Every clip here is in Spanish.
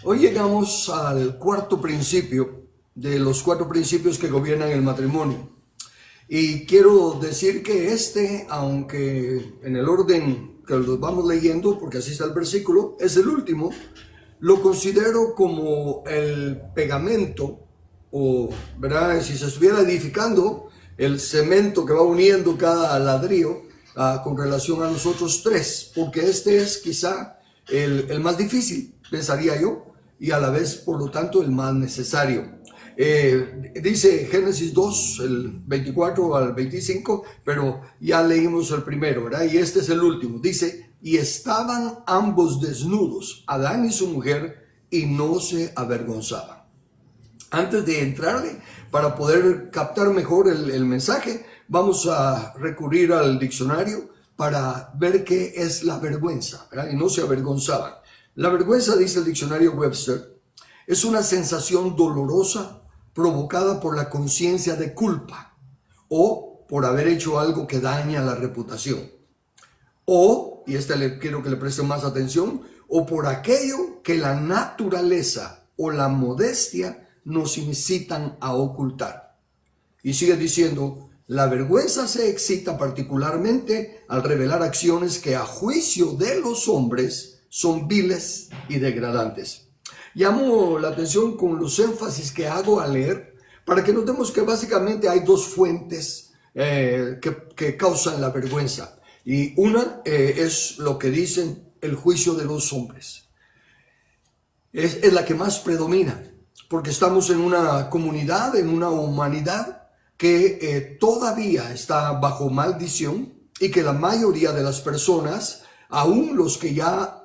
Hoy llegamos al cuarto principio de los cuatro principios que gobiernan el matrimonio. Y quiero decir que aunque en el orden que los vamos leyendo, porque así está el versículo, es el último, lo considero como el pegamento, o, ¿verdad? Si se estuviera edificando el cemento que va uniendo cada ladrillo con relación a los otros tres, porque este es quizá el más difícil, pensaría yo, y a la vez, por lo tanto, el más necesario. Dice Génesis 2, el 24 al 25, pero ya leímos el primero, ¿verdad? Y este es el último. Dice, y estaban ambos desnudos, Adán y su mujer, y no se avergonzaban. Antes de entrarle, para poder captar mejor el mensaje, vamos a recurrir al diccionario para ver qué es la vergüenza, ¿verdad? Y no se avergonzaban. La vergüenza, dice el diccionario Webster, es una sensación dolorosa provocada por la conciencia de culpa o por haber hecho algo que daña la reputación. O, y quiero que le presten más atención, o por aquello que la naturaleza o la modestia nos incitan a ocultar. Y sigue diciendo, la vergüenza se excita particularmente al revelar acciones que a juicio de los hombres son viles y degradantes. Llamo la atención con los énfasis que hago al leer para que notemos que básicamente hay dos fuentes que causan la vergüenza. Y una es lo que dicen el juicio de los hombres. Es la que más predomina, porque estamos en una comunidad, en una humanidad que todavía está bajo maldición y que la mayoría de las personas, aún los que ya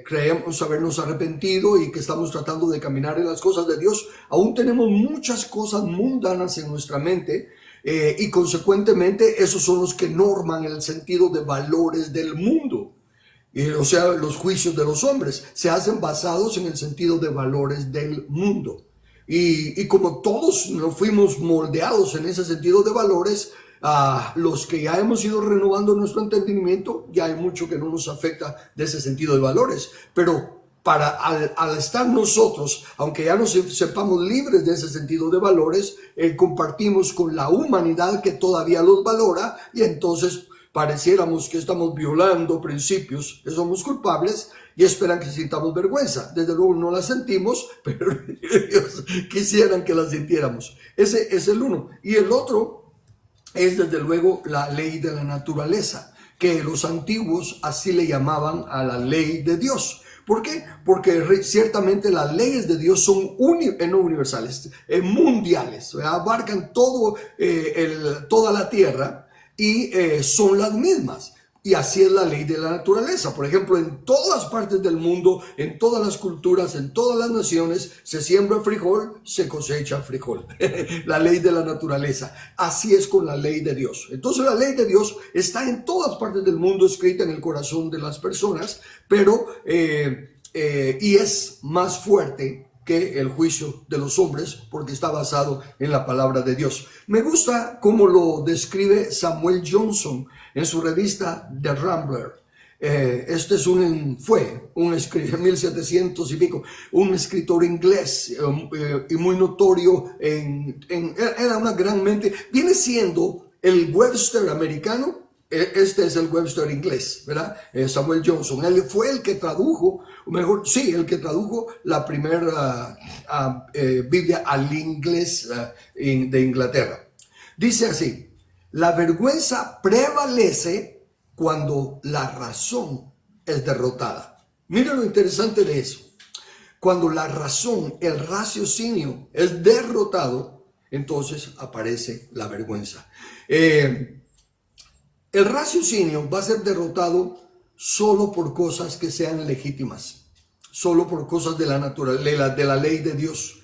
creemos habernos arrepentido y que estamos tratando de caminar en las cosas de Dios, aún tenemos muchas cosas mundanas en nuestra mente y consecuentemente esos son los que norman el sentido de valores del mundo. O sea, los juicios de los hombres se hacen basados en el sentido de valores del mundo. Y como todos nos fuimos moldeados en ese sentido de valores, los que ya hemos ido renovando nuestro entendimiento, ya hay mucho que no nos afecta de ese sentido de valores. Pero al estar nosotros, aunque ya nos sepamos libres de ese sentido de valores, compartimos con la humanidad que todavía los valora y entonces pareciéramos que estamos violando principios, que somos culpables y esperan que sintamos vergüenza. Desde luego no la sentimos, pero ellos quisieran que la sintiéramos. Ese es el uno. Y el otro es desde luego la ley de la naturaleza, que los antiguos así le llamaban a la ley de Dios. ¿Por qué? Porque ciertamente las leyes de Dios son no universales, mundiales, abarcan toda la tierra y son las mismas. Y así es la ley de la naturaleza. Por ejemplo, en todas partes del mundo, en todas las culturas, en todas las naciones, se siembra frijol, se cosecha frijol. La ley de la naturaleza. Así es con la ley de Dios. Entonces la ley de Dios está en todas partes del mundo, escrita en el corazón de las personas, pero y es más fuerte que el juicio de los hombres porque está basado en la palabra de Dios. Me gusta cómo lo describe Samuel Johnson en su revista The Rambler. Este fue un escritor, 1700 y pico, un escritor inglés y muy notorio, era una gran mente, viene siendo el Webster americano. Este es el Webster inglés, ¿verdad? Samuel Johnson. Él fue el que tradujo, el que tradujo la primera Biblia al inglés de Inglaterra. Dice así, la vergüenza prevalece cuando la razón es derrotada. Mira lo interesante de eso. Cuando la razón, el raciocinio es derrotado, entonces aparece la vergüenza. El raciocinio va a ser derrotado solo por cosas que sean legítimas, solo por cosas de la naturaleza, de la ley de Dios.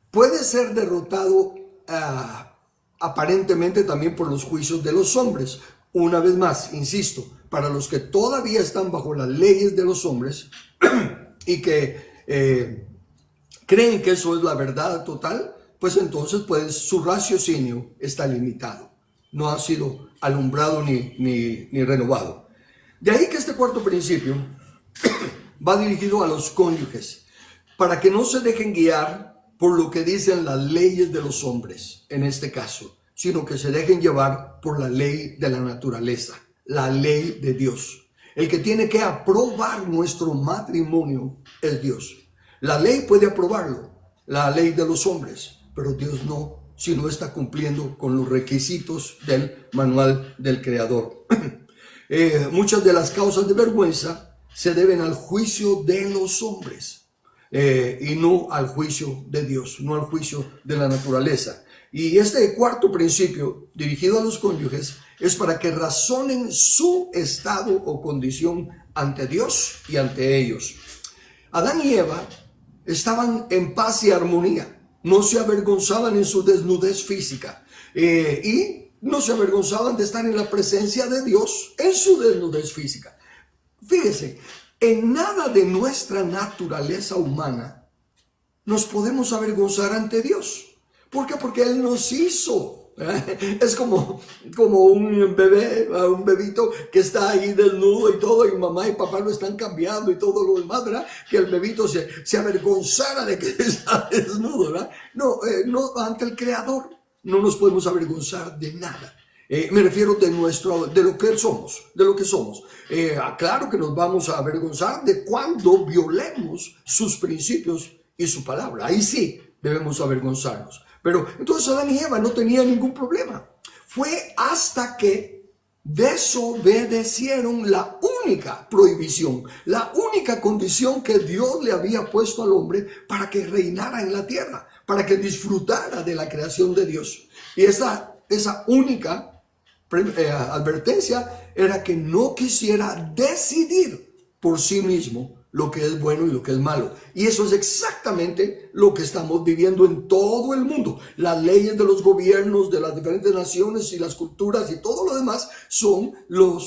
Puede ser derrotado aparentemente también por los juicios de los hombres. Una vez más, insisto, para los que todavía están bajo las leyes de los hombres y que creen que eso es la verdad total, pues entonces su raciocinio está limitado. No ha sido alumbrado ni renovado. De ahí que este cuarto principio va dirigido a los cónyuges. para que no se dejen guiar por lo que dicen las leyes de los hombres, en este caso, sino que se dejen llevar por la ley de la naturaleza, la ley de Dios. El que tiene que aprobar nuestro matrimonio es Dios. La ley puede aprobarlo, la ley de los hombres, pero Dios no, si no está cumpliendo con los requisitos del manual del Creador. Muchas de las causas de vergüenza se deben al juicio de los hombres y no al juicio de Dios, no al juicio de la naturaleza. Y este cuarto principio, dirigido a los cónyuges, es para que razonen su estado o condición ante Dios y ante ellos. Adán y Eva estaban en paz y armonía, no se avergonzaban en su desnudez física y no se avergonzaban de estar en la presencia de Dios en su desnudez física. Fíjese, en nada de nuestra naturaleza humana nos podemos avergonzar ante Dios. ¿Por qué? Porque Él nos hizo. Es como un bebé, un bebito que está ahí desnudo y todo, y mamá y papá lo están cambiando y todo lo demás, ¿verdad? Que el bebito se avergonzara de que está desnudo, ¿verdad? No, ante el Creador no nos podemos avergonzar de nada. Me refiero de lo que somos. Claro que nos vamos a avergonzar de cuando violemos sus principios y su palabra. Ahí sí debemos avergonzarnos. Pero entonces Adán y Eva no tenían ningún problema. Fue hasta que desobedecieron la única prohibición, la única condición que Dios le había puesto al hombre para que reinara en la tierra, para que disfrutara de la creación de Dios. Y esa única advertencia era que no quisiera decidir por sí mismo lo que es bueno y lo que es malo. Y eso es exactamente lo que estamos viviendo en todo el mundo. Las leyes de los gobiernos, de las diferentes naciones y las culturas y todo lo demás son lo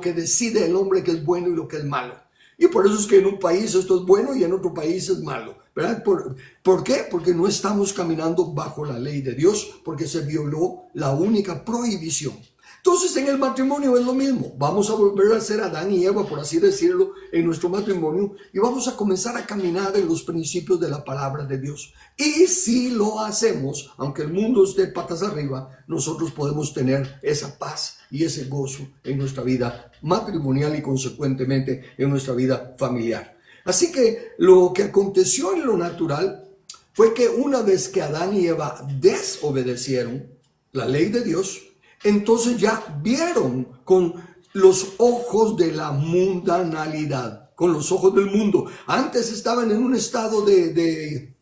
que decide el hombre que es bueno y lo que es malo. Y por eso es que en un país esto es bueno y en otro país es malo, ¿verdad? ¿Por qué? Porque no estamos caminando bajo la ley de Dios, porque se violó la única prohibición. Entonces en el matrimonio es lo mismo. Vamos a volver a ser Adán y Eva, por así decirlo, en nuestro matrimonio, y vamos a comenzar a caminar en los principios de la palabra de Dios. Y si lo hacemos, aunque el mundo esté patas arriba, nosotros podemos tener esa paz y ese gozo en nuestra vida matrimonial y consecuentemente en nuestra vida familiar. Así que lo que aconteció en lo natural fue que una vez que Adán y Eva desobedecieron la ley de Dios, entonces ya vieron con los ojos de la mundanalidad, con los ojos del mundo. Antes estaban en un estado de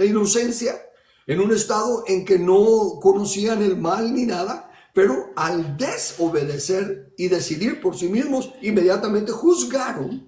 inocencia, en un estado en que no conocían el mal ni nada, pero al desobedecer y decidir por sí mismos, inmediatamente juzgaron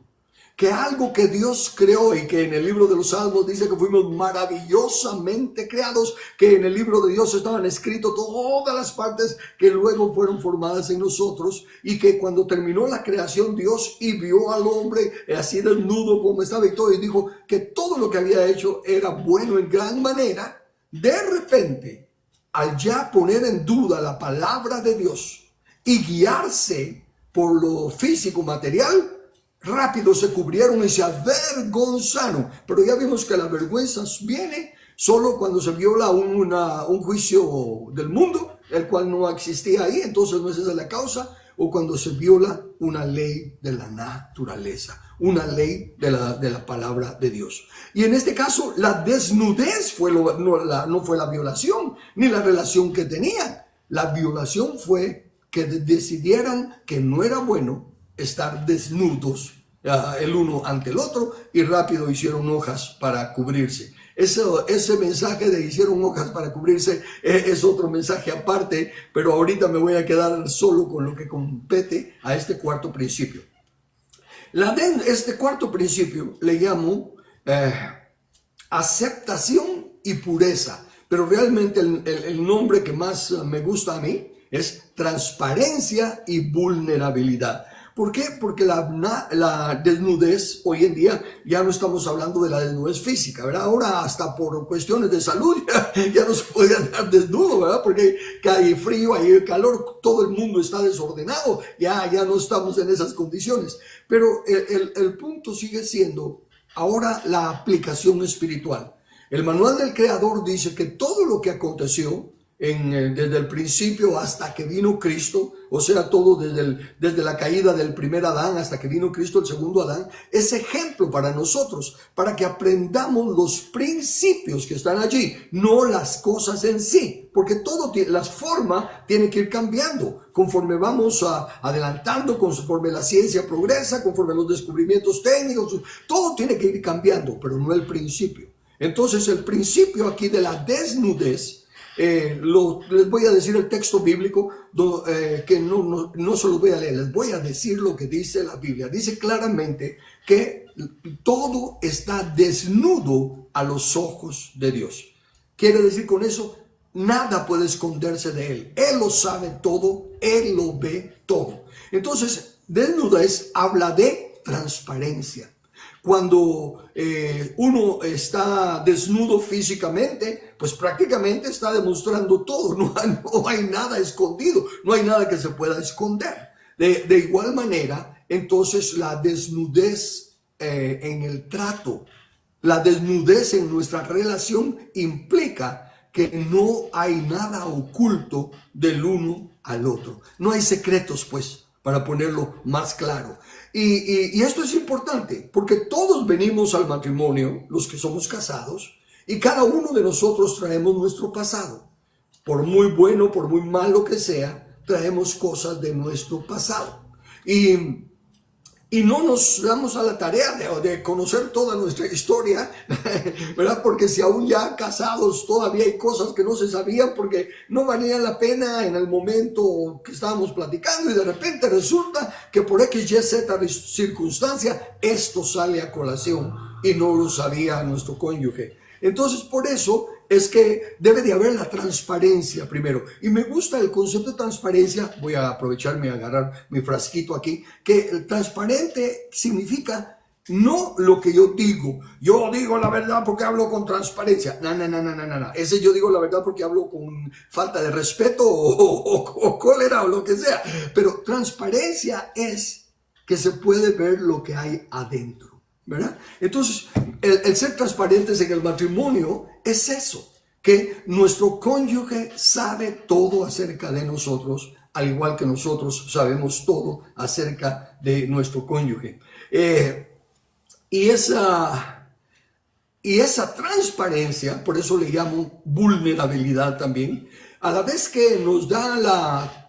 que algo que Dios creó y que en el libro de los Salmos dice que fuimos maravillosamente creados, que en el libro de Dios estaban escritos todas las partes que luego fueron formadas en nosotros, y que cuando terminó la creación Dios y vio al hombre así desnudo como estaba y todo, y dijo que todo lo que había hecho era bueno en gran manera. De repente, al ya poner en duda la palabra de Dios y guiarse por lo físico material, rápido se cubrieron y se avergonzaron. Pero ya vimos que la vergüenza viene solo cuando se viola un juicio del mundo, el cual no existía ahí, entonces no es esa la causa, o cuando se viola una ley de la naturaleza, una ley de la palabra de Dios. Y en este caso, la desnudez no fue la violación, ni la relación que tenían. La violación fue que decidieran que no era bueno estar desnudos el uno ante el otro, y rápido hicieron hojas para cubrirse. Ese mensaje de hicieron hojas para cubrirse es otro mensaje aparte, pero ahorita me voy a quedar solo con lo que compete a este cuarto principio. Este cuarto principio le llamo aceptación y pureza, pero realmente el nombre que más me gusta a mí es transparencia y vulnerabilidad. ¿Por qué? Porque la desnudez, hoy en día ya no estamos hablando de la desnudez física, ¿verdad? Ahora hasta por cuestiones de salud ya no se puede andar desnudo, ¿verdad? Porque hay frío, hay calor, todo el mundo está desordenado, ya no estamos en esas condiciones. Pero el punto sigue siendo ahora la aplicación espiritual. El manual del Creador dice que todo lo que aconteció desde el principio hasta que vino Cristo, o sea, todo desde la caída del primer Adán hasta que vino Cristo, el segundo Adán, es ejemplo para nosotros, para que aprendamos los principios que están allí, no las cosas en sí, porque todo, la forma tiene que ir cambiando conforme vamos adelantando, conforme la ciencia progresa, conforme los descubrimientos técnicos, todo tiene que ir cambiando, pero no el principio. Entonces el principio aquí de la desnudez, les voy a decir el texto bíblico que no se lo voy a leer, les voy a decir lo que dice la Biblia. Dice claramente que todo está desnudo a los ojos de Dios. Quiere decir con eso, nada puede esconderse de Él. Él lo sabe todo, Él lo ve todo. Entonces, desnudez habla de transparencia. Cuando uno está desnudo físicamente, pues prácticamente está demostrando todo, no hay nada escondido, no hay nada que se pueda esconder. De igual manera, entonces la desnudez en el trato, la desnudez en nuestra relación implica que no hay nada oculto del uno al otro. No hay secretos, pues, para ponerlo más claro. Y esto es importante, porque todos venimos al matrimonio, los que somos casados, y cada uno de nosotros traemos nuestro pasado. Por muy bueno, por muy malo que sea, traemos cosas de nuestro pasado. Y no nos damos a la tarea de conocer toda nuestra historia, ¿verdad? Porque si aún ya casados todavía hay cosas que no se sabían porque no valían la pena en el momento que estábamos platicando y de repente resulta que por X, Y, Z circunstancia esto sale a colación y no lo sabía nuestro cónyuge. Entonces por eso es que debe de haber la transparencia primero. Y me gusta el concepto de transparencia, voy a aprovecharme y agarrar mi frasquito aquí, que el transparente significa no lo que yo digo la verdad porque hablo con transparencia. No. Ese yo digo la verdad porque hablo con falta de respeto o cólera o lo que sea. Pero transparencia es que se puede ver lo que hay adentro, ¿verdad? Entonces, el ser transparentes en el matrimonio es eso, que nuestro cónyuge sabe todo acerca de nosotros, al igual que nosotros sabemos todo acerca de nuestro cónyuge. Y esa transparencia, por eso le llamo vulnerabilidad también, a la vez que nos da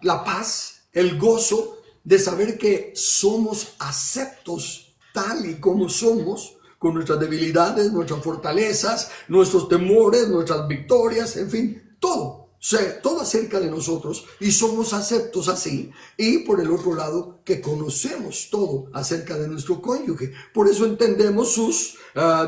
la paz, el gozo de saber que somos aceptos tal y como somos, con nuestras debilidades, nuestras fortalezas, nuestros temores, nuestras victorias, en fin, todo. O sea, todo acerca de nosotros y somos aceptos así. Y por el otro lado, que conocemos todo acerca de nuestro cónyuge. Por eso entendemos sus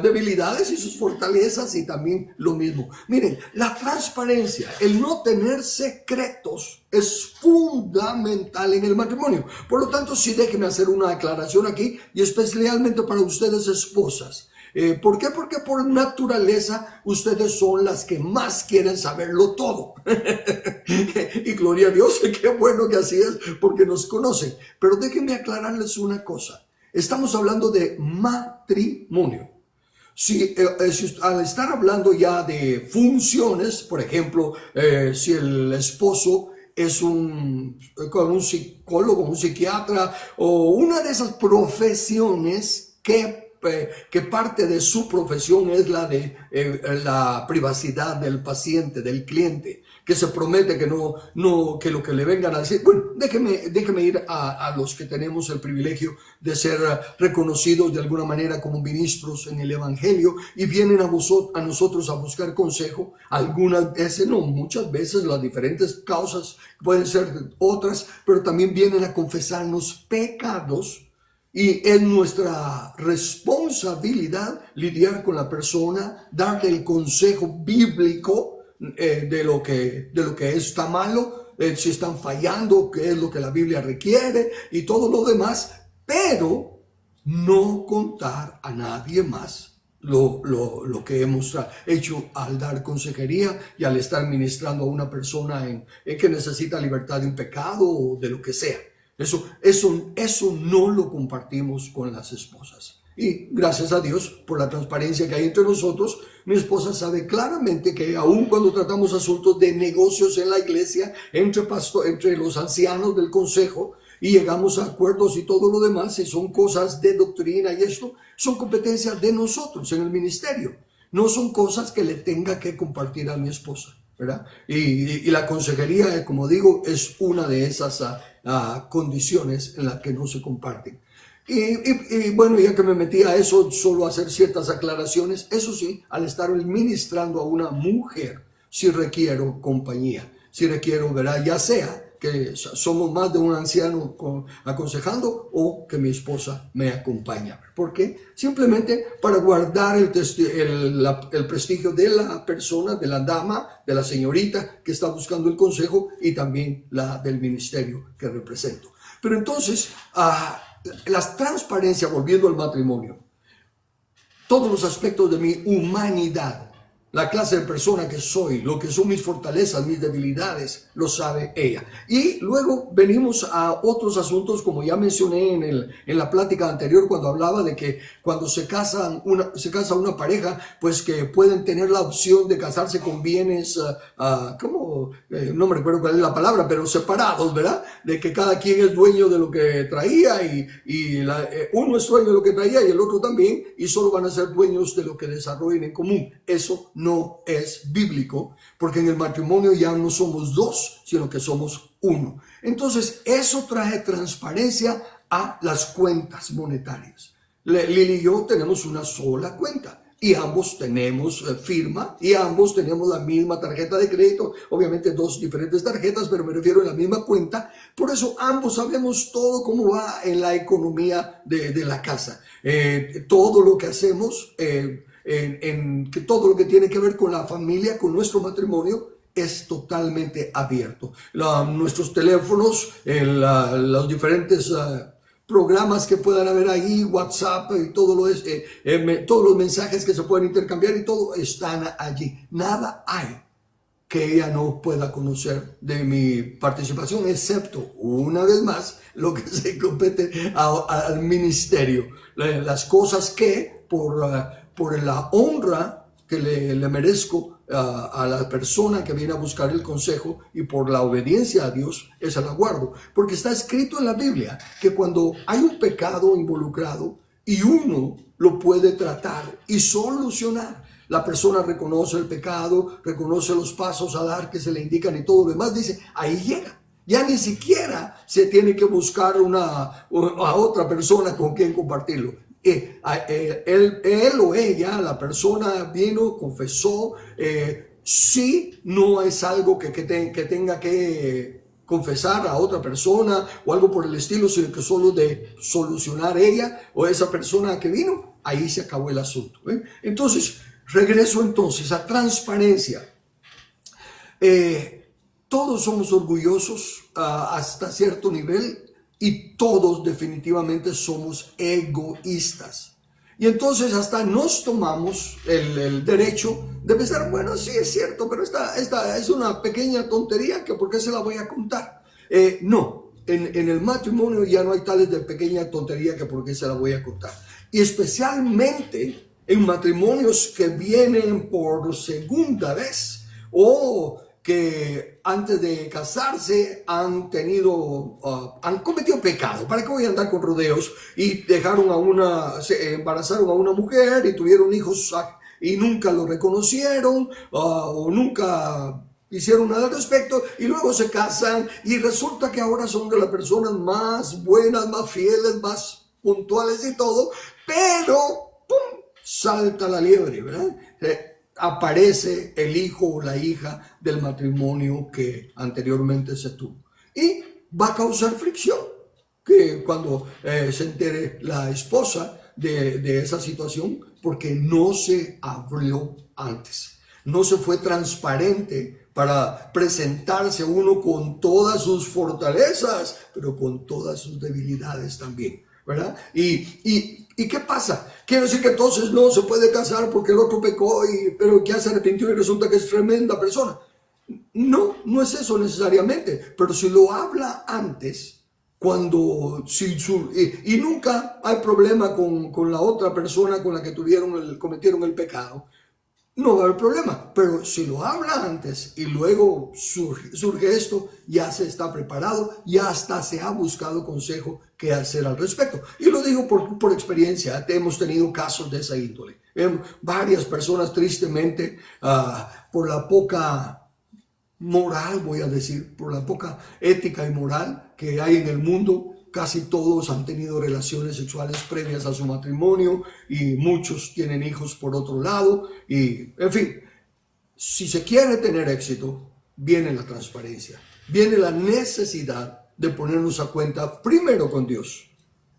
debilidades y sus fortalezas y también lo mismo. Miren, la transparencia, el no tener secretos es fundamental en el matrimonio. Por lo tanto, sí déjenme hacer una aclaración aquí y especialmente para ustedes esposas. ¿Por qué? Porque por naturaleza ustedes son las que más quieren saberlo todo. Y gloria a Dios, qué bueno que así es, porque nos conocen. Pero déjenme aclararles una cosa. Estamos hablando de matrimonio. Si al estar hablando ya de funciones, por ejemplo, si el esposo es un psicólogo, un psiquiatra o una de esas profesiones que parte de su profesión es la de la privacidad del paciente, del cliente, que se promete que que lo que le vengan a decir. Bueno, déjeme ir a los que tenemos el privilegio de ser reconocidos de alguna manera como ministros en el evangelio y vienen a nosotros a buscar consejo. Algunas veces, no, muchas veces las diferentes causas pueden ser otras, pero también vienen a confesarnos pecados. Y es nuestra responsabilidad lidiar con la persona, darle el consejo bíblico de lo que está malo, si están fallando, qué es lo que la Biblia requiere y todo lo demás, pero no contar a nadie más lo que hemos hecho al dar consejería y al estar ministrando a una persona en que necesita libertad de un pecado o de lo que sea. Eso no lo compartimos con las esposas. Y gracias a Dios por la transparencia que hay entre nosotros, mi esposa sabe claramente que aun cuando tratamos asuntos de negocios en la iglesia, entre los ancianos del consejo, y llegamos a acuerdos y todo lo demás, y son cosas de doctrina y esto, son competencias de nosotros en el ministerio. No son cosas que le tenga que compartir a mi esposa, ¿verdad? Y la consejería, como digo, es una de esas condiciones en las que no se comparten. Y bueno, ya que me metí a eso, solo hacer ciertas aclaraciones. Eso sí, al estar ministrando a una mujer, sí requiero compañía, sí requiero, ¿verdad? Ya sea que somos más de un anciano aconsejando o que mi esposa me acompaña. ¿Por qué? Simplemente para guardar el prestigio de la persona, de la dama, de la señorita que está buscando el consejo y también la del ministerio que represento. Pero entonces, la transparencia, volviendo al matrimonio, todos los aspectos de mi humanidad, la clase de persona que soy, lo que son mis fortalezas, mis debilidades, lo sabe ella. Y luego venimos a otros asuntos, como ya mencioné en la plática anterior, cuando hablaba de que cuando se casa una pareja, pues que pueden tener la opción de casarse con bienes, no me recuerdo cuál es la palabra, pero separados, ¿verdad? De que cada quien es dueño de lo que traía uno es dueño de lo que traía y el otro también, y solo van a ser dueños de lo que desarrollen en común. Eso no es bíblico, porque en el matrimonio ya no somos dos, sino que somos uno. Entonces, eso trae transparencia a las cuentas monetarias. Lili y yo tenemos una sola cuenta y ambos tenemos firma y ambos tenemos la misma tarjeta de crédito, obviamente dos diferentes tarjetas, pero me refiero a la misma cuenta. Por eso ambos sabemos todo cómo va en la economía de la casa. Todo lo que hacemos, todo lo que tiene que ver con la familia, con nuestro matrimonio, es totalmente abierto. Nuestros teléfonos, los diferentes programas que puedan haber ahí, WhatsApp y todos los mensajes que se pueden intercambiar y todo están allí. Nada hay que ella no pueda conocer de mi participación, excepto, una vez más, lo que se compete al ministerio. Las cosas que por la honra que le merezco a la persona que viene a buscar el consejo y por la obediencia a Dios, esa la guardo. Porque está escrito en la Biblia que cuando hay un pecado involucrado y uno lo puede tratar y solucionar, la persona reconoce el pecado, reconoce los pasos a dar que se le indican y todo lo demás, dice, ahí llega. Ya ni siquiera se tiene que buscar a otra persona con quien compartirlo. Él o ella, la persona vino, confesó, sí, no es algo que tenga que confesar a otra persona o algo por el estilo, sino que solo de solucionar ella o esa persona que vino, ahí se acabó el asunto. Entonces, regreso entonces a transparencia. Todos somos orgullosos hasta cierto nivel y todos definitivamente somos egoístas. Y entonces hasta nos tomamos el derecho de pensar, bueno, sí es cierto, pero esta es una pequeña tontería que ¿por qué se la voy a contar? No, en el matrimonio ya no hay tales de pequeña tontería que ¿por qué se la voy a contar? Y especialmente en matrimonios que vienen por segunda vez o que antes de casarse han cometido pecado. ¿Para qué voy a andar con rodeos? Y embarazaron a una mujer y tuvieron hijos y nunca lo reconocieron o nunca hicieron nada al respecto y luego se casan y resulta que ahora son de las personas más buenas, más fieles, más puntuales y todo, pero ¡pum!, salta la liebre, ¿verdad? Aparece el hijo o la hija del matrimonio que anteriormente se tuvo. Y va a causar fricción, que cuando se entere la esposa de esa situación, porque no se abrió antes. No se fue transparente para presentarse uno con todas sus fortalezas, pero con todas sus debilidades también, ¿verdad? ¿Y qué pasa? Quiere decir que entonces no se puede casar porque el otro pecó, pero ya se arrepintió y resulta que es tremenda persona. No, no es eso necesariamente, pero si lo habla antes, y nunca hay problema con la otra persona con la que cometieron el pecado, no va a haber problema. Pero si lo habla antes y luego surge esto, ya se está preparado, ya hasta se ha buscado consejo qué hacer al respecto. Y lo digo por experiencia, hemos tenido casos de esa índole. Varias personas tristemente, por la poca moral, voy a decir, por la poca ética y moral que hay en el mundo, casi todos han tenido relaciones sexuales previas a su matrimonio y muchos tienen hijos por otro lado. Y, en fin, si se quiere tener éxito, viene la transparencia, viene la necesidad de ponernos a cuenta primero con Dios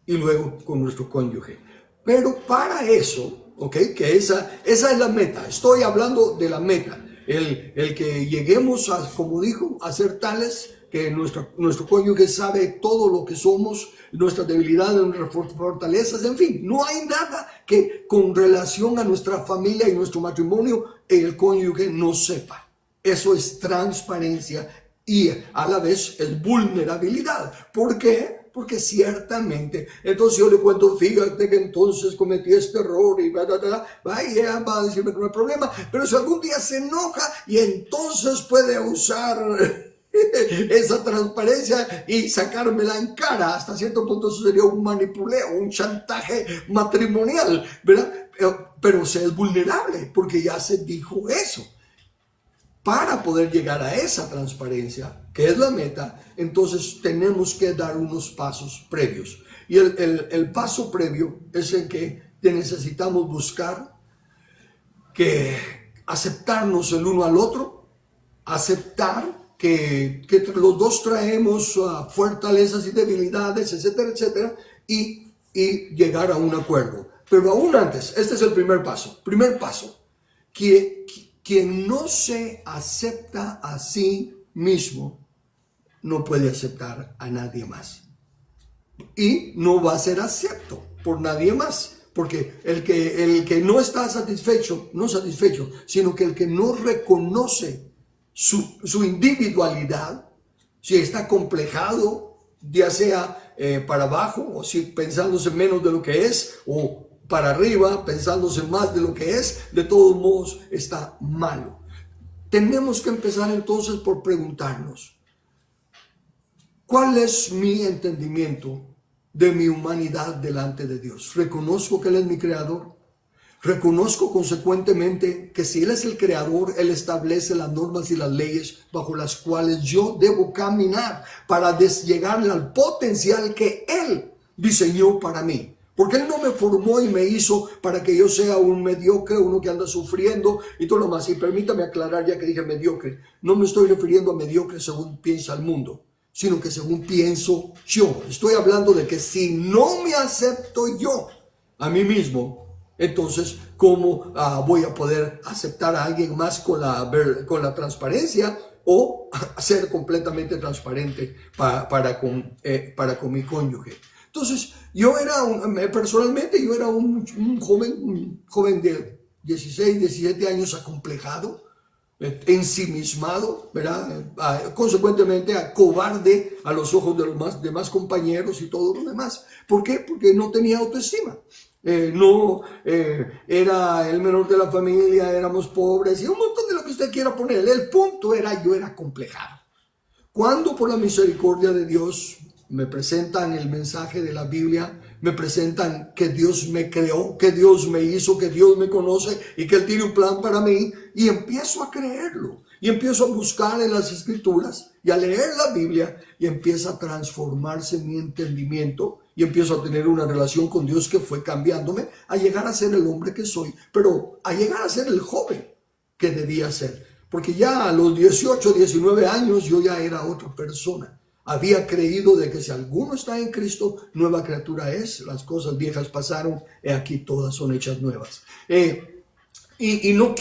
y luego con nuestro cónyuge. Pero para eso, ¿ok? Que esa es la meta. Estoy hablando de la meta. El que lleguemos a, como dijo, a ser tales que nuestro cónyuge sabe todo lo que somos, nuestras debilidades, nuestras fortalezas, en fin, no hay nada que con relación a nuestra familia y nuestro matrimonio el cónyuge no sepa. Eso es transparencia y a la vez es vulnerabilidad. ¿Por qué? Porque ciertamente, entonces yo le cuento, fíjate que entonces cometí este error y vaya, va a decirme que no hay problema, pero si algún día se enoja y entonces puede usar esa transparencia y sacármela en cara, hasta cierto punto eso sería un manipuleo, un chantaje matrimonial, ¿verdad? Pero se es vulnerable porque ya se dijo eso. Para poder llegar a esa transparencia, que es la meta, entonces tenemos que dar unos pasos previos. Y el paso previo es el que necesitamos buscar, que aceptarnos el uno al otro, aceptar que los dos traemos fortalezas y debilidades, etcétera, etcétera, y llegar a un acuerdo. Pero aún antes, este es el primer paso. Primer paso, quien no se acepta a sí mismo no puede aceptar a nadie más. Y no va a ser acepto por nadie más. Porque el que no está satisfecho, sino que el que no reconoce su individualidad, si está complejado, ya sea para abajo, o si pensándose menos de lo que es, o para arriba, pensándose más de lo que es, de todos modos está malo. Tenemos que empezar entonces por preguntarnos, ¿cuál es mi entendimiento de mi humanidad delante de Dios? ¿Reconozco que Él es mi creador? ¿Reconozco consecuentemente que si Él es el creador, Él establece las normas y las leyes bajo las cuales yo debo caminar para llegar al potencial que Él diseñó para mí? Porque Él no me formó y me hizo para que yo sea un mediocre, uno que anda sufriendo y todo lo más. Y permítame aclarar, ya que dije mediocre, no me estoy refiriendo a mediocre según piensa el mundo, sino que según pienso yo. Estoy hablando de que si no me acepto yo a mí mismo, entonces, ¿cómo voy a poder aceptar a alguien más con la transparencia o ser completamente transparente para con mi cónyuge? Entonces, personalmente yo era un joven de 16, 17 años acomplejado, ensimismado, ¿verdad? Consecuentemente cobarde a los ojos de los demás compañeros y todo lo demás. ¿Por qué? Porque no tenía autoestima. Era el menor de la familia, éramos pobres y un montón de lo que usted quiera poner. El punto era, yo era acomplejado. Cuando por la misericordia de Dios me presentan el mensaje de la Biblia, me presentan que Dios me creó, que Dios me hizo, que Dios me conoce y que Él tiene un plan para mí, y empiezo a creerlo, y empiezo a buscar en las Escrituras y a leer la Biblia, y empieza a transformarse mi entendimiento, y empiezo a tener una relación con Dios que fue cambiándome a llegar a ser el hombre que soy, pero a llegar a ser el joven que debía ser, porque ya a los 18, 19 años yo ya era otra persona. Había creído de que si alguno está en Cristo, nueva criatura es, las cosas viejas pasaron, y aquí todas son hechas nuevas. Y no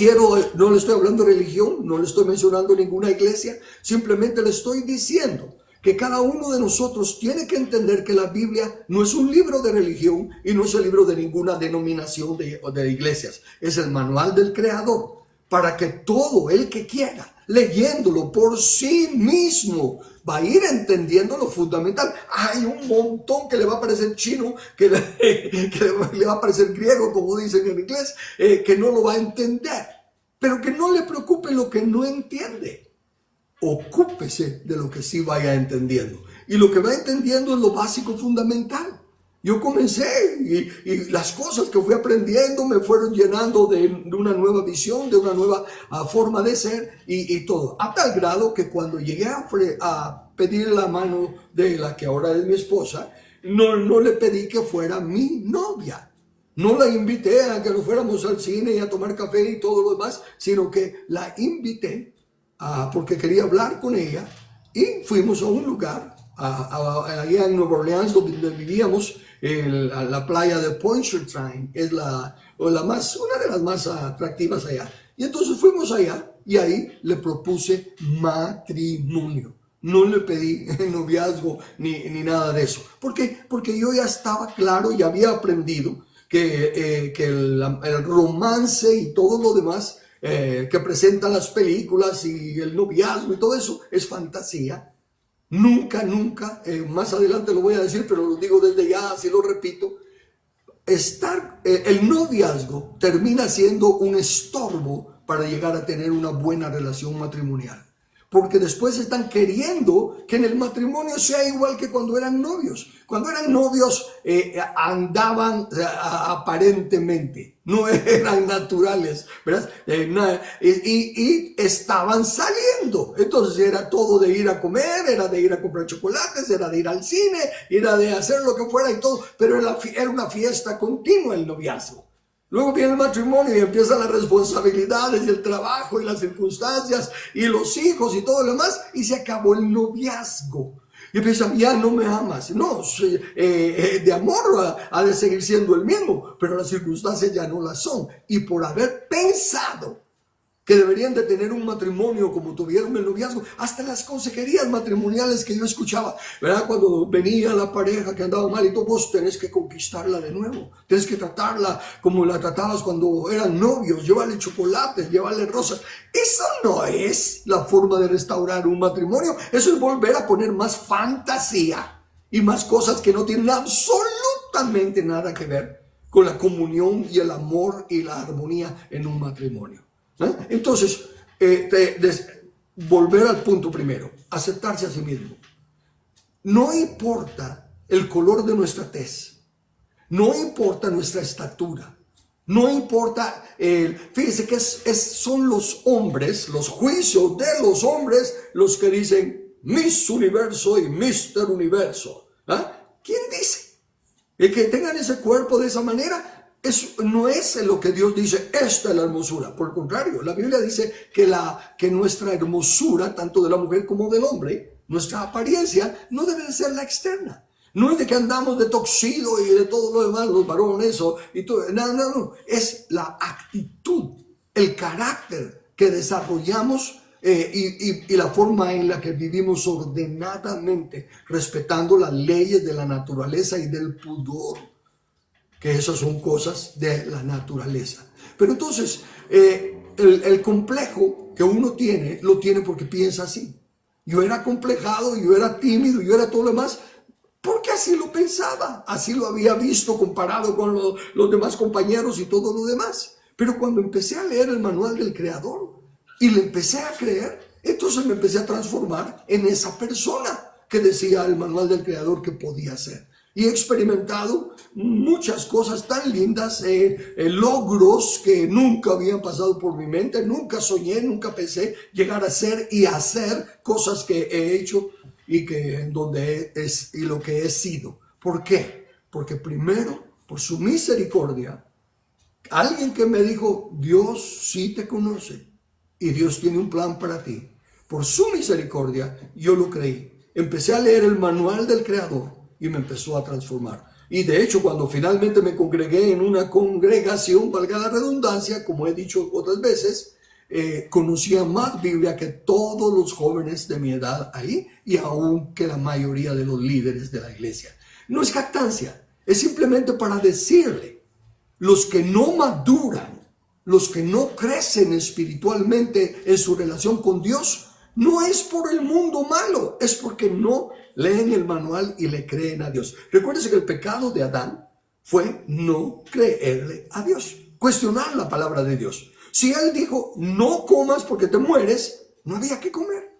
le estoy hablando de religión, no le estoy mencionando ninguna iglesia, simplemente le estoy diciendo que cada uno de nosotros tiene que entender que la Biblia no es un libro de religión y no es el libro de ninguna denominación de iglesias, es el manual del Creador para que todo el que quiera, leyéndolo por sí mismo, va a ir entendiendo lo fundamental. Hay un montón que le va a parecer chino, que le va a parecer griego, como dicen en inglés, que no lo va a entender. Pero que no le preocupe lo que no entiende. Ocúpese de lo que sí vaya entendiendo. Y lo que va entendiendo es lo básico, fundamental. Yo comencé y las cosas que fui aprendiendo me fueron llenando de una nueva visión, de una nueva forma de ser y todo. A tal grado que cuando llegué a pedir la mano de la que ahora es mi esposa, no le pedí que fuera mi novia. No la invité a que nos fuéramos al cine y a tomar café y todo lo demás, sino que la invité porque quería hablar con ella y fuimos a un lugar, allá en Nueva Orleans, donde vivíamos, la playa de Pontchartrain, es una de las más atractivas allá. Y entonces fuimos allá y ahí le propuse matrimonio. No le pedí noviazgo ni nada de eso. ¿Por qué? Porque yo ya estaba claro y había aprendido que el romance y todo lo demás que presentan las películas y el noviazgo y todo eso es fantasía. Nunca, más adelante lo voy a decir, pero lo digo desde ya, así lo repito, el noviazgo termina siendo un estorbo para llegar a tener una buena relación matrimonial. Porque después están queriendo que en el matrimonio sea igual que cuando eran novios. Cuando eran novios andaban aparentemente, no eran naturales, ¿verdad? Y estaban saliendo. Entonces era todo de ir a comer, era de ir a comprar chocolates, era de ir al cine, era de hacer lo que fuera y todo. Pero era una fiesta continua el noviazgo. Luego viene el matrimonio y empiezan las responsabilidades y el trabajo y las circunstancias y los hijos y todo lo demás y se acabó el noviazgo. Y piensan, ya no me amas. No, de amor ha de seguir siendo el mismo, pero las circunstancias ya no las son. Y por haber pensado que deberían de tener un matrimonio como tuvieron el noviazgo, hasta las consejerías matrimoniales que yo escuchaba, ¿verdad? Cuando venía la pareja que andaba mal y todo, vos tenés que conquistarla de nuevo, tenés que tratarla como la tratabas cuando eran novios, llevarle chocolates, llevarle rosas. Eso no es la forma de restaurar un matrimonio, eso es volver a poner más fantasía y más cosas que no tienen absolutamente nada que ver con la comunión y el amor y la armonía en un matrimonio. Entonces, volver al punto primero, aceptarse a sí mismo. No importa el color de nuestra tez, no importa nuestra estatura, no importa, fíjese que son los hombres, los juicios de los hombres, los que dicen Miss Universo y Mister Universo. ¿Quién dice? El que tengan ese cuerpo de esa manera, no es lo que Dios dice, esta es la hermosura. Por el contrario, la Biblia dice que nuestra hermosura, tanto de la mujer como del hombre, nuestra apariencia, no debe de ser la externa. No es de que andamos de toxido y de todo lo demás, los varones y todo. No. Es la actitud, el carácter que desarrollamos y la forma en la que vivimos ordenadamente, respetando las leyes de la naturaleza y del pudor. Que esas son cosas de la naturaleza. Pero entonces, el complejo que uno tiene, lo tiene porque piensa así. Yo era complejado, yo era tímido, yo era todo lo demás, porque así lo pensaba, así lo había visto comparado con los demás compañeros y todo lo demás. Pero cuando empecé a leer el manual del Creador y le empecé a creer, entonces me empecé a transformar en esa persona que decía el manual del Creador que podía ser. Y he experimentado muchas cosas tan lindas, logros que nunca habían pasado por mi mente, nunca soñé, nunca pensé llegar a ser y hacer cosas que he hecho y lo que he sido. ¿Por qué? Porque primero, por su misericordia, alguien que me dijo, Dios sí te conoce y Dios tiene un plan para ti. Por su misericordia, yo lo creí. Empecé a leer el manual del Creador y me empezó a transformar. Y de hecho, cuando finalmente me congregué en una congregación, valga la redundancia, como he dicho otras veces, conocía más Biblia que todos los jóvenes de mi edad ahí y aún que la mayoría de los líderes de la iglesia. No es jactancia, es simplemente para decirle, los que no maduran los que no crecen espiritualmente en su relación con Dios, no es por el mundo malo, es porque no leen el manual y le creen a Dios. Recuérdense que el pecado de Adán fue no creerle a Dios, cuestionar la palabra de Dios. Si él dijo, no comas porque te mueres, no había que comer.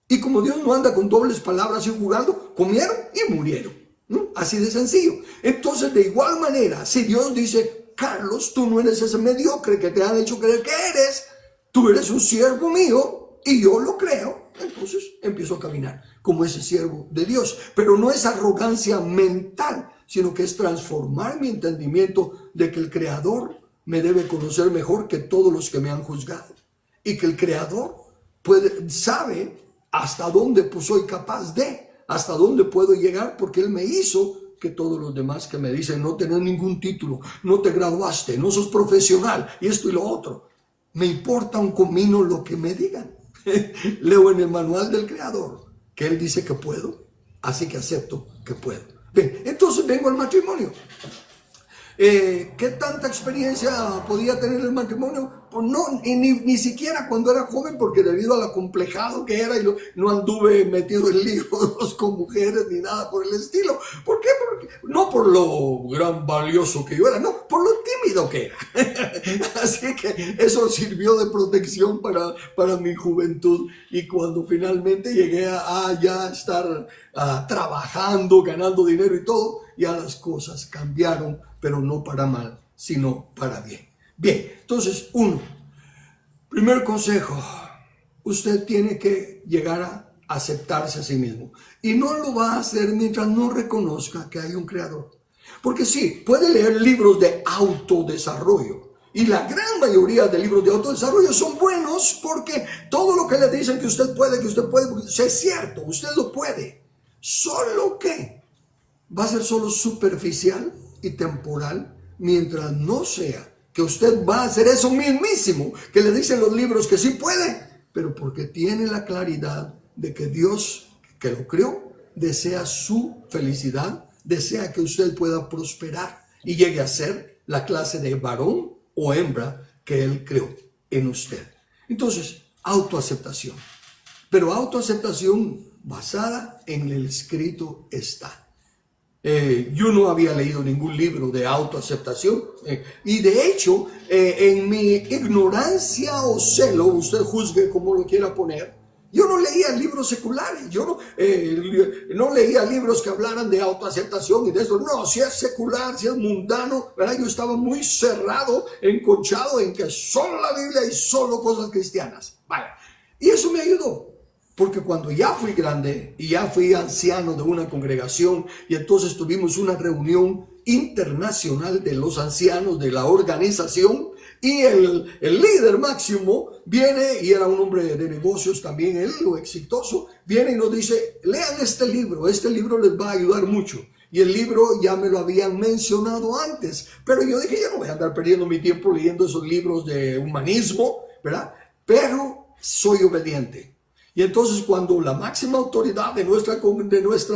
Y como Dios no anda con dobles palabras y jugando, comieron y murieron. ¿No? Así de sencillo. Entonces, de igual manera, si Dios dice, Carlos, tú no eres ese mediocre que te han hecho creer que eres, tú eres un siervo mío y yo lo creo, entonces empiezo a caminar como ese siervo de Dios. Pero no es arrogancia mental, sino que es transformar mi entendimiento de que el Creador me debe conocer mejor que todos los que me han juzgado. Y que el Creador sabe hasta dónde soy capaz de, hasta dónde puedo llegar, porque Él me hizo que todos los demás que me dicen no tenés ningún título, no te graduaste, no sos profesional, y esto y lo otro. Me importa un comino lo que me digan. Leo en el manual del Creador que Él dice que puedo, así que acepto que puedo. Bien, entonces vengo al matrimonio. ¿Qué tanta experiencia podía tener el matrimonio? Pues no, ni siquiera cuando era joven, porque debido al acomplejado que era, y no anduve metido en líos con mujeres ni nada por el estilo. ¿Por qué? No por lo gran valioso que yo era, no, por lo tímido que era. Así que eso sirvió de protección para mi juventud. Y cuando finalmente llegué a ya estar trabajando, ganando dinero y todo, ya las cosas cambiaron, pero no para mal, sino para bien. Bien, entonces, primer consejo, usted tiene que llegar a aceptarse a sí mismo. Y no lo va a hacer mientras no reconozca que hay un creador. Porque sí, puede leer libros de autodesarrollo. Y la gran mayoría de libros de autodesarrollo son buenos porque todo lo que le dicen que usted puede, es cierto, usted lo puede. Solo que va a ser solo superficial y temporal mientras no sea que usted va a hacer eso mismísimo que le dicen los libros que sí puede, pero porque tiene la claridad de que Dios que lo creó desea su felicidad, desea que usted pueda prosperar y llegue a ser la clase de varón o hembra que Él creó en usted. Entonces, autoaceptación, pero autoaceptación basada en el escrito está. Yo no había leído ningún libro de autoaceptación y de hecho en mi ignorancia o celo, usted juzgue como lo quiera poner, yo no leía libros seculares, yo no leía libros que hablaran de autoaceptación y de eso. No, si es secular, si es mundano, ¿verdad? Yo estaba muy cerrado, enconchado en que solo la Biblia y solo cosas cristianas. Vaya, y eso me ayudó. Porque cuando ya fui grande y ya fui anciano de una congregación y entonces tuvimos una reunión internacional de los ancianos de la organización y el líder máximo viene, y era un hombre de negocios también, él, lo exitoso, viene y nos dice, lean este libro les va a ayudar mucho. Y el libro ya me lo habían mencionado antes, pero yo dije, yo no voy a andar perdiendo mi tiempo leyendo esos libros de humanismo, ¿verdad? Pero soy obediente. Y entonces cuando la máxima autoridad de nuestra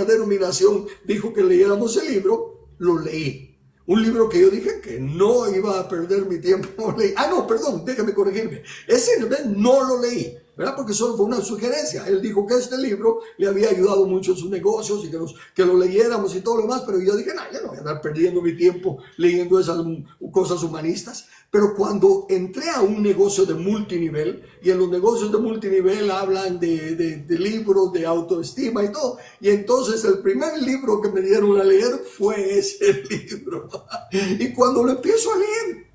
denominación dijo que leyéramos el libro, lo leí. Un libro que yo dije que no iba a perder mi tiempo. No, perdón, déjame corregirme. Ese no lo leí, ¿verdad? Porque solo fue una sugerencia. Él dijo que este libro le había ayudado mucho en sus negocios y que lo leyéramos y todo lo demás. Pero yo dije, no, yo no voy a andar perdiendo mi tiempo leyendo esas cosas humanistas. Pero cuando entré a un negocio de multinivel, y en los negocios de multinivel hablan de libros de autoestima y todo, y entonces el primer libro que me dieron a leer fue ese libro. Y cuando lo empiezo a leer,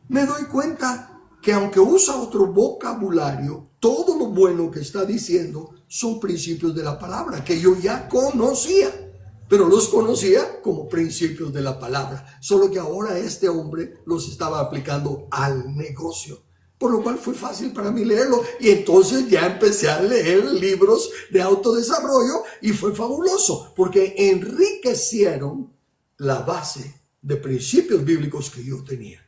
me doy cuenta que aunque usa otro vocabulario, todo lo bueno que está diciendo son principios de la palabra que yo ya conocía. Pero los conocía como principios de la palabra, solo que ahora este hombre los estaba aplicando al negocio, por lo cual fue fácil para mí leerlo, y entonces ya empecé a leer libros de autodesarrollo y fue fabuloso, porque enriquecieron la base de principios bíblicos que yo tenía.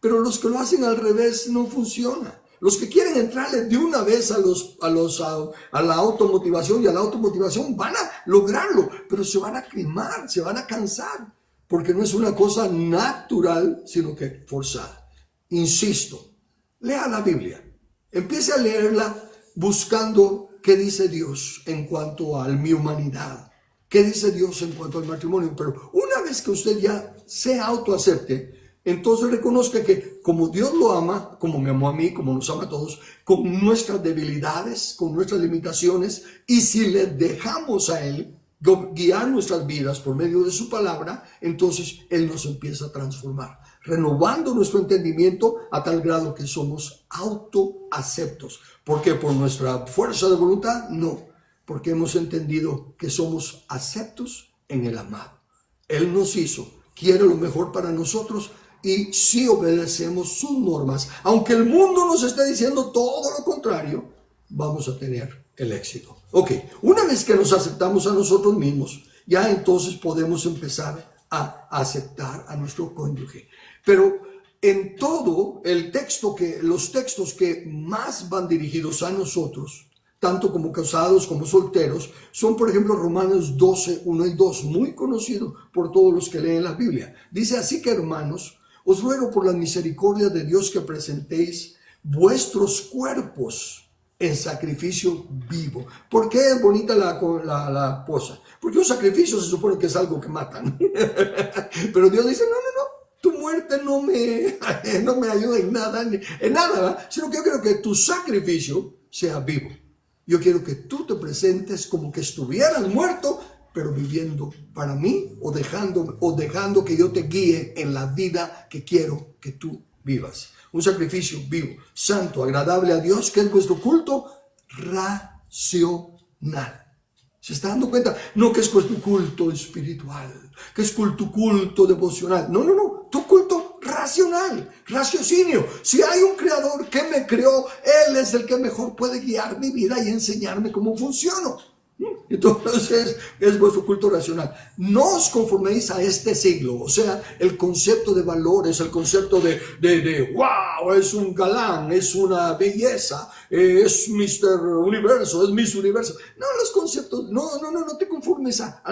Pero los que lo hacen al revés no funciona. Los que quieren entrarle de una vez a la automotivación y a la automotivación van a lograrlo, pero se van a quemar, se van a cansar, porque no es una cosa natural, sino que forzada. Insisto, lea la Biblia. Empiece a leerla buscando qué dice Dios en cuanto a mi humanidad, qué dice Dios en cuanto al matrimonio. Pero una vez que usted ya se autoacepte, entonces reconozca que como Dios lo ama, como me amó a mí, como nos ama a todos, con nuestras debilidades, con nuestras limitaciones, y si le dejamos a Él guiar nuestras vidas por medio de su palabra, entonces Él nos empieza a transformar, renovando nuestro entendimiento a tal grado que somos autoaceptos. ¿Por qué? ¿Por nuestra fuerza de voluntad? No, porque hemos entendido que somos aceptos en el amado. Él nos hizo, quiere lo mejor para nosotros, y si obedecemos sus normas, aunque el mundo nos esté diciendo todo lo contrario, vamos a tener el éxito. Ok, una vez que nos aceptamos a nosotros mismos, ya entonces podemos empezar a aceptar a nuestro cónyuge. Pero en todo los textos que más van dirigidos a nosotros, tanto como casados como solteros, son por ejemplo Romanos 12, 1 y 2, muy conocido por todos los que leen la Biblia. Dice: así que, hermanos, os ruego por la misericordia de Dios que presentéis vuestros cuerpos en sacrificio vivo. ¿Por qué es bonita la cosa? Porque un sacrificio se supone que es algo que matan. Pero Dios dice: no, tu muerte no me ayuda en nada, ¿verdad? Sino que yo quiero que tu sacrificio sea vivo. Yo quiero que tú te presentes como que estuvieras muerto, pero viviendo para mí, o dejando que yo te guíe en la vida que quiero que tú vivas. Un sacrificio vivo, santo, agradable a Dios, que es vuestro culto racional. ¿Se está dando cuenta? No que es tu culto espiritual, que es tu culto devocional. No, tu culto racional, raciocinio. Si hay un creador que me creó, Él es el que mejor puede guiar mi vida y enseñarme cómo funciono. Entonces es vuestro culto racional. No os conforméis a este siglo, o sea, el concepto de valores, el concepto de wow, es un galán, es una belleza, es Mr. Universo, es Miss Universo. No, los conceptos, no te conformes a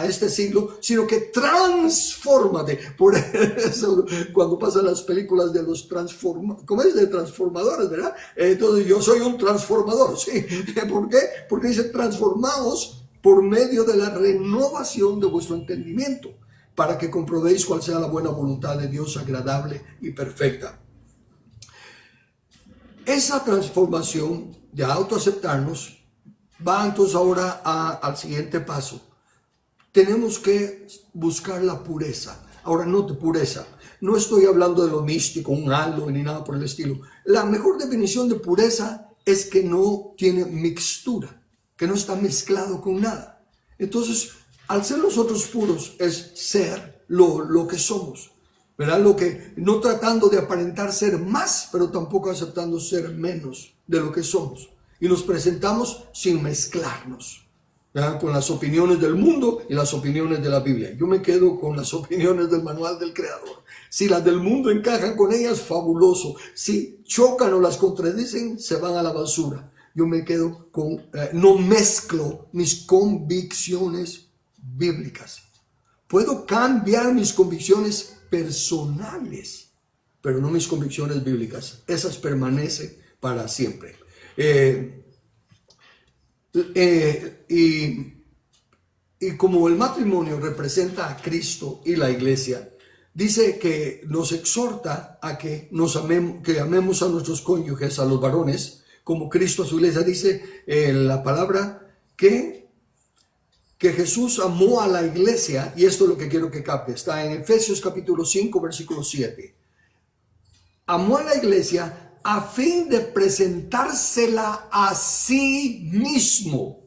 este siglo, sino que transfórmate. Por eso cuando pasan las películas de los transformadores, ¿verdad? Entonces yo soy un transformador, ¿sí? ¿Por qué? Porque dice: transformaos por medio de la renovación de vuestro entendimiento, para que comprobéis cuál sea la buena voluntad de Dios, agradable y perfecta. Esa transformación de autoaceptarnos va entonces ahora al siguiente paso. Tenemos que buscar la pureza. Ahora, pureza. No estoy hablando de lo místico, un halo ni nada por el estilo. La mejor definición de pureza es que no tiene mixtura, que no está mezclado con nada. Entonces, al ser nosotros puros, es ser lo que somos, ¿verdad? No tratando de aparentar ser más, pero tampoco aceptando ser menos de lo que somos. Y nos presentamos sin mezclarnos, ¿verdad? Con las opiniones del mundo y las opiniones de la Biblia. Yo me quedo con las opiniones del manual del Creador. Si las del mundo encajan con ellas, fabuloso. Si chocan o las contradicen, se van a la basura. Yo me quedo no mezclo mis convicciones bíblicas. Puedo cambiar mis convicciones personales, pero no mis convicciones bíblicas. Esas permanecen para siempre. Y como el matrimonio representa a Cristo y la iglesia, dice que nos exhorta a que amemos a nuestros cónyuges, a los varones, como Cristo a su iglesia. Dice la palabra que Jesús amó a la iglesia, y esto es lo que quiero que capte. Está en Efesios capítulo 5, versículo 7. Amó a la iglesia a fin de presentársela a sí mismo,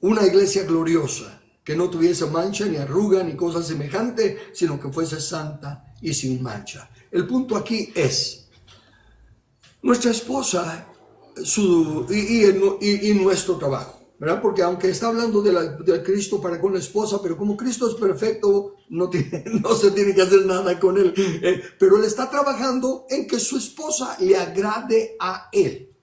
una iglesia gloriosa, que no tuviese mancha, ni arruga, ni cosa semejante, sino que fuese santa y sin mancha. El punto aquí es, nuestra esposa y nuestro trabajo, ¿verdad? Porque aunque está hablando de Cristo para con la esposa, pero como Cristo es perfecto, no se tiene que hacer nada con él. Pero él está trabajando en que su esposa le agrade a él.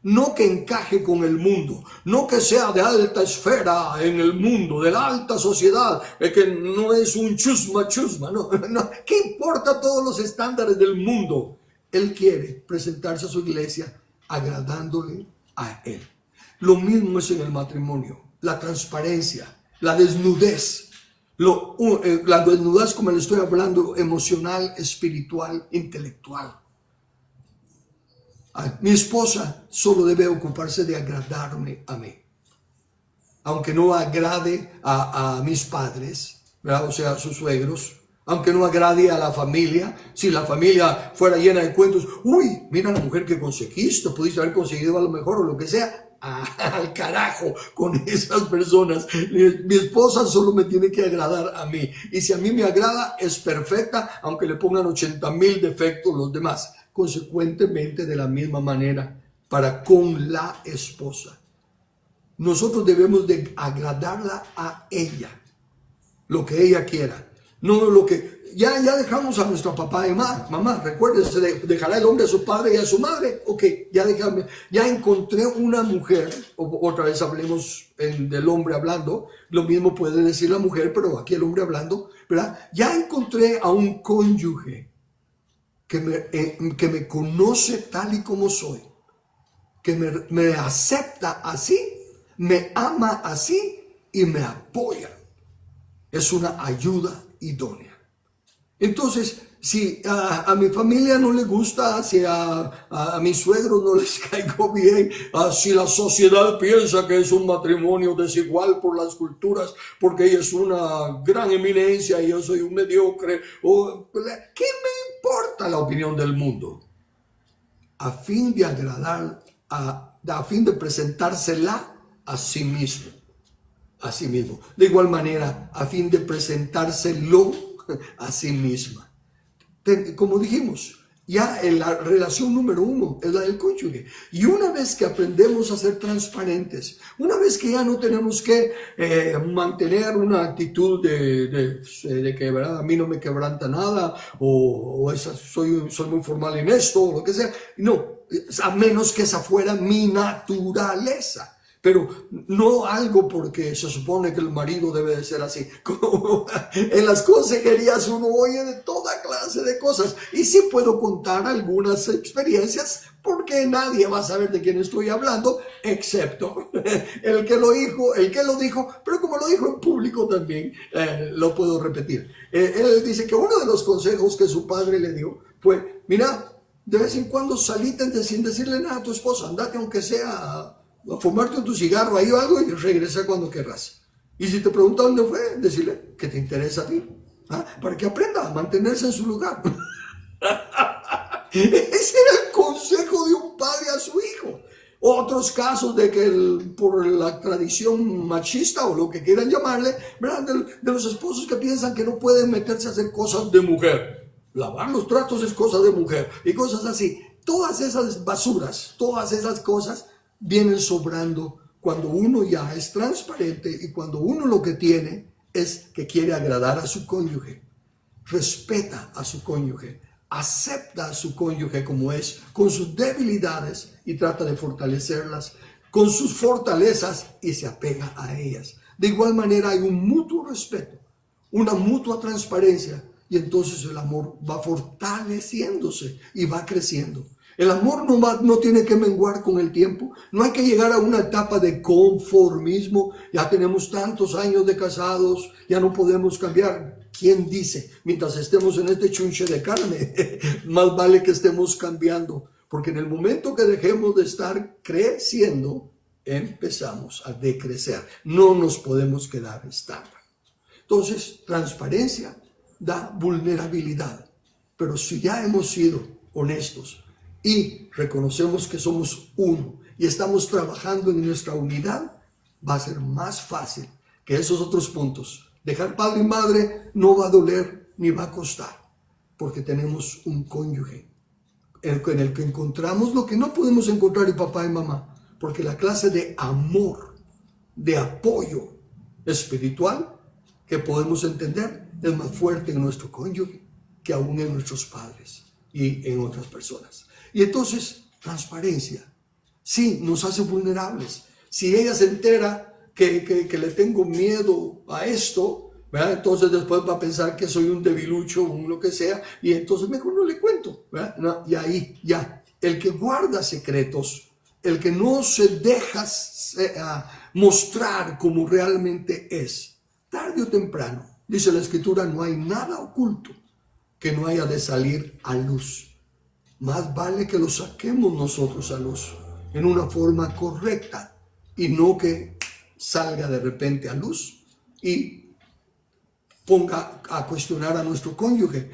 No que encaje con el mundo, no que sea de alta esfera en el mundo, de la alta sociedad, que no es un chusma, no. ¿Qué importa todos los estándares del mundo? Él quiere presentarse a su iglesia agradándole a Él. Lo mismo es en el matrimonio, la transparencia, la desnudez. La desnudez, como le estoy hablando, emocional, espiritual, intelectual. Mi esposa solo debe ocuparse de agradarme a mí. Aunque no agrade a mis padres, ¿verdad? O sea, a sus suegros, aunque no agrade a la familia, si la familia fuera llena de cuentos, uy, mira la mujer que conseguiste, pudiste haber conseguido a lo mejor o lo que sea, al carajo con esas personas. Mi esposa solo me tiene que agradar a mí, y si a mí me agrada, es perfecta, aunque le pongan 80,000 defectos los demás. Consecuentemente, de la misma manera, para con la esposa. Nosotros debemos de agradarla a ella, lo que ella quiera, no lo que... Ya dejamos a nuestro papá y mamá, recuérdense, dejará el hombre a su padre y a su madre. Ok, ya encontré una mujer, otra vez hablemos del hombre hablando, lo mismo puede decir la mujer, pero aquí el hombre hablando, ¿verdad? Ya encontré a un cónyuge que me conoce tal y como soy, que me acepta así, me ama así y me apoya. Es una ayuda idónea. Entonces, si a mi familia no le gusta, si a mis suegros no les caigo bien, si la sociedad piensa que es un matrimonio desigual por las culturas, porque ella es una gran eminencia y yo soy un mediocre, ¿qué me importa la opinión del mundo? A fin de agradar, a fin de presentársela a sí mismo. A sí mismo. De igual manera, a fin de presentárselo a sí misma. Como dijimos, ya en la relación número 1 es la del cónyuge. Y una vez que aprendemos a ser transparentes, una vez que ya no tenemos que mantener una actitud de que, ¿verdad?, a mí no me quebranta nada, soy muy formal en esto, o lo que sea. No, a menos que esa fuera mi naturaleza. Pero no algo porque se supone que el marido debe de ser así. Como en las consejerías uno oye de toda clase de cosas. Y sí puedo contar algunas experiencias porque nadie va a saber de quién estoy hablando, excepto el que lo dijo, pero como lo dijo en público también, lo puedo repetir. Él dice que uno de los consejos que su padre le dio fue, mira, de vez en cuando salite sin decirle nada a tu esposa, andate aunque sea a fumarte tu cigarro ahí o algo y regresa cuando querrás. Y si te pregunta dónde fue, decirle que te interesa a ti, para que aprenda a mantenerse en su lugar. Ese era el consejo de un padre a su hijo. Otros casos de que por la tradición machista o lo que quieran llamarle, ¿verdad?, de los esposos que piensan que no pueden meterse a hacer cosas de mujer. Lavar los tratos es cosa de mujer y cosas así. Todas esas basuras, todas esas cosas vienen sobrando cuando uno ya es transparente y cuando uno lo que tiene es que quiere agradar a su cónyuge, respeta a su cónyuge, acepta a su cónyuge como es, con sus debilidades y trata de fortalecerlas, con sus fortalezas y se apega a ellas. De igual manera hay un mutuo respeto, una mutua transparencia y entonces el amor va fortaleciéndose y va creciendo. El amor no tiene que menguar con el tiempo. No hay que llegar a una etapa de conformismo. Ya tenemos tantos años de casados, ya no podemos cambiar. ¿Quién dice? Mientras estemos en este chunche de carne, más vale que estemos cambiando. Porque en el momento que dejemos de estar creciendo, empezamos a decrecer. No nos podemos quedar estándar. Entonces, transparencia da vulnerabilidad. Pero si ya hemos sido honestos, y reconocemos que somos uno y estamos trabajando en nuestra unidad, va a ser más fácil que esos otros puntos. Dejar padre y madre no va a doler ni va a costar, porque tenemos un cónyuge en el que encontramos lo que no podemos encontrar en papá y mamá, porque la clase de amor, de apoyo espiritual que podemos entender es más fuerte en nuestro cónyuge que aún en nuestros padres y en otras personas. Y entonces, transparencia, sí, nos hace vulnerables. Si ella se entera que le tengo miedo a esto, ¿verdad? Entonces después va a pensar que soy un debilucho, un lo que sea, y entonces mejor no le cuento, ¿verdad? No, y ahí ya, el que guarda secretos, el que no se deja mostrar como realmente es, tarde o temprano, dice la Escritura, no hay nada oculto que no haya de salir a luz. Más vale que lo saquemos nosotros a luz en una forma correcta y no que salga de repente a luz y ponga a cuestionar a nuestro cónyuge.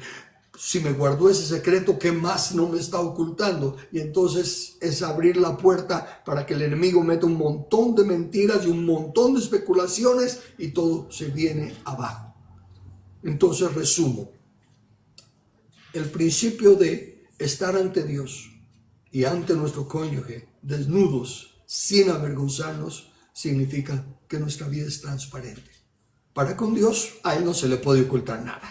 Si me guardó ese secreto, ¿qué más no me está ocultando? Y entonces es abrir la puerta para que el enemigo meta un montón de mentiras y un montón de especulaciones y todo se viene abajo. Entonces resumo. El principio de estar ante Dios y ante nuestro cónyuge desnudos, sin avergonzarnos, significa que nuestra vida es transparente. Para con Dios, a Él no se le puede ocultar nada.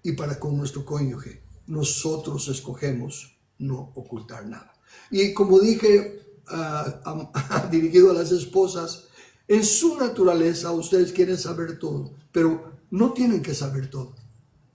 Y para con nuestro cónyuge, nosotros escogemos no ocultar nada. Y como dije, dirigido a las esposas, en su naturaleza ustedes quieren saber todo, pero no tienen que saber todo.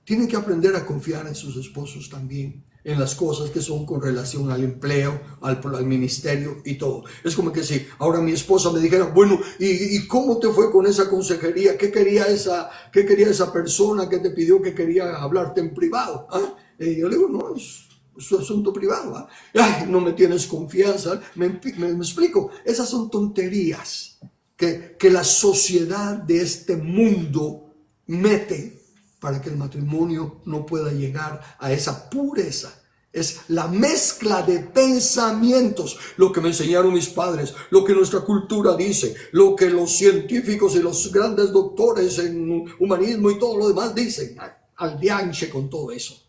Tienen que aprender a confiar en sus esposos también, en las cosas que son con relación al empleo, al ministerio y todo. Es como que si ahora mi esposa me dijera, bueno, ¿y cómo te fue con esa consejería? ¿Qué quería esa persona que te pidió que quería hablarte en privado? ¿Ah? Y yo le digo, no, es su asunto privado. ¿Ah? Ay, no me tienes confianza. Me explico, esas son tonterías que la sociedad de este mundo mete para que el matrimonio no pueda llegar a esa pureza. Es la mezcla de pensamientos, lo que me enseñaron mis padres, lo que nuestra cultura dice, lo que los científicos y los grandes doctores en humanismo y todo lo demás dicen, al dianche con todo eso.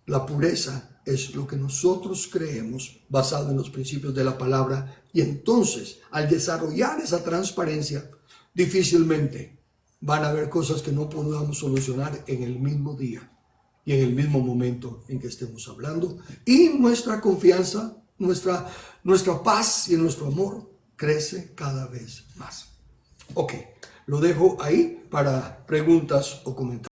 La pureza es lo que nosotros creemos basado en los principios de la palabra, y entonces al desarrollar esa transparencia, difícilmente van a haber cosas que no podamos solucionar en el mismo día y en el mismo momento en que estemos hablando. Y nuestra confianza, nuestra paz y nuestro amor crece cada vez más. Ok, lo dejo ahí para preguntas o comentarios.